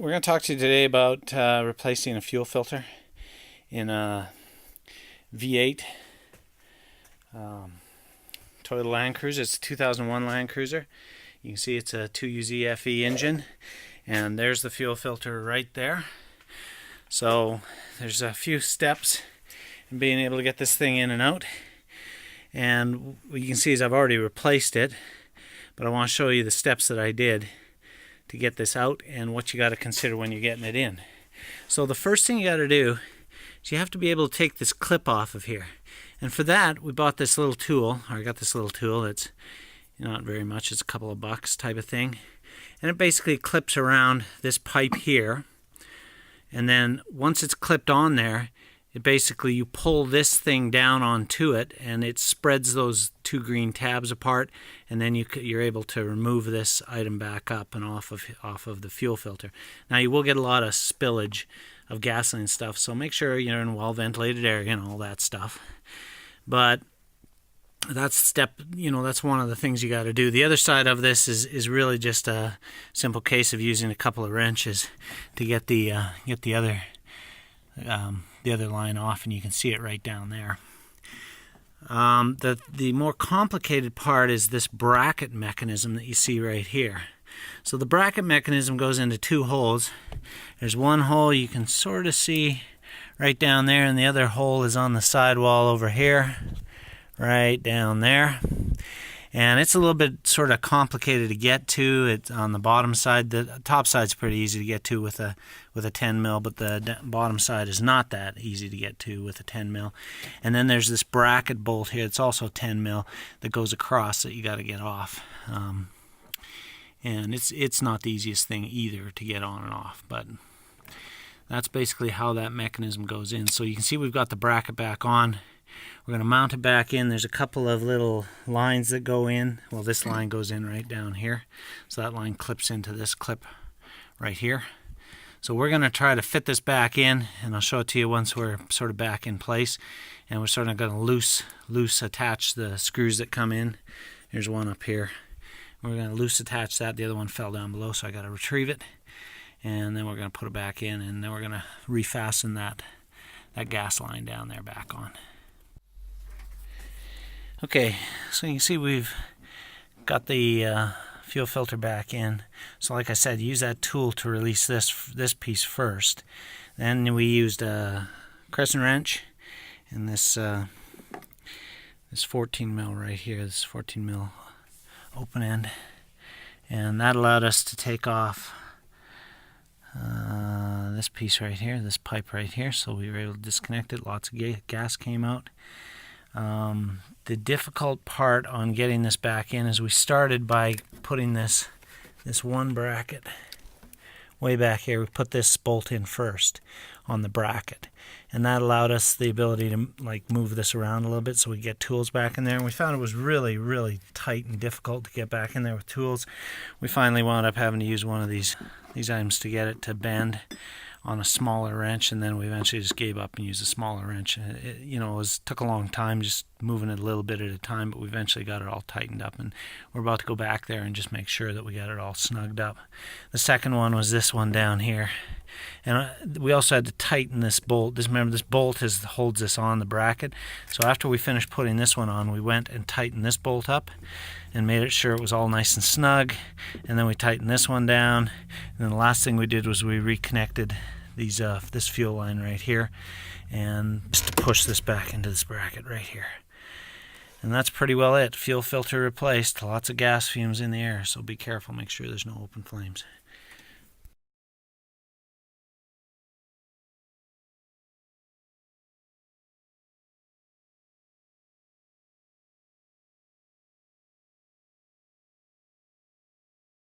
We're going to talk to you today about replacing a fuel filter in a V8 Toyota Landcruiser. It's a 2001 Landcruiser. You can see it's a 2UZFE engine, and there's the fuel filter right there. So there's a few steps in being able to get this thing in and out, and what you can see is I've already replaced it, but I want to show you the steps that I did to get this out and what you got to consider when you're getting it in. So the first thing you got to do is you have to be able to take this clip off of here, and for that we bought this little tool, or I got this little tool. It's not very much, it's a couple of bucks type of thing, and it basically clips around this pipe here, and then once it's clipped on there, it basically, you pull this thing down onto it and it spreads those two green tabs apart, and then you're able to remove this item back up and off of the fuel filter. Now you will get a lot of spillage of gasoline and stuff, so make sure you're in a well ventilated area and all that stuff. But that's that's one of the things you got to do. The other side of this is really just a simple case of using a couple of wrenches to get the other line off, and you can see it right down there. The more complicated part is this bracket mechanism that you see right here. So the bracket mechanism goes into two holes. There's one hole you can sort of see right down there, and the other hole is on the sidewall over here, right down there. And it's a little bit sort of complicated to get to. It's on the bottom side. The top side's pretty easy to get to with a 10 mil, but the bottom side is not that easy to get to with a 10 mil. And then there's this bracket bolt here. It's also 10 mil that goes across that you got to get off. And it's not the easiest thing either to get on and off, but that's basically how that mechanism goes in. So you can see we've got the bracket back on. We're going to mount it back in. There's a couple of little lines that go in. Well, this line goes in right down here. So that line clips into this clip right here. So we're going to try to fit this back in, and I'll show it to you once we're sort of back in place. And we're sort of going to loose attach the screws that come in. There's one up here. We're going to loose attach that. The other one fell down below, so I got to retrieve it. And then we're going to put it back in, and then we're going to refasten that gas line down there back on. Okay, so you can see we've got the fuel filter back in. So like I said, use that tool to release this piece first. Then we used a crescent wrench and this 14 mil right here, this 14 mil open end, and that allowed us to take off this piece right here, this pipe right here. So we were able to disconnect it. Lots of gas came out. The difficult part on getting this back in is we started by putting this one bracket way back here. We put this bolt in first on the bracket, and that allowed us the ability to move this around a little bit so we get tools back in there. And we found it was really tight and difficult to get back in there with tools. We finally wound up having to use one of these items to get it to bend on a smaller wrench, and then we eventually just gave up and used a smaller wrench. It took a long time, just moving it a little bit at a time, but we eventually got it all tightened up, and we're about to go back there and just make sure that we got it all snugged up. The second one was this one down here, and we also had to tighten this bolt. Remember, this bolt holds this on the bracket. So after we finished putting this one on, we went and tightened this bolt up and made it sure it was all nice and snug, and then we tightened this one down, and then the last thing we did was we reconnected this fuel line right here, and just to push this back into this bracket right here. And that's pretty well it. Fuel filter replaced. Lots of gas fumes in the air, so be careful. Make sure there's no open flames.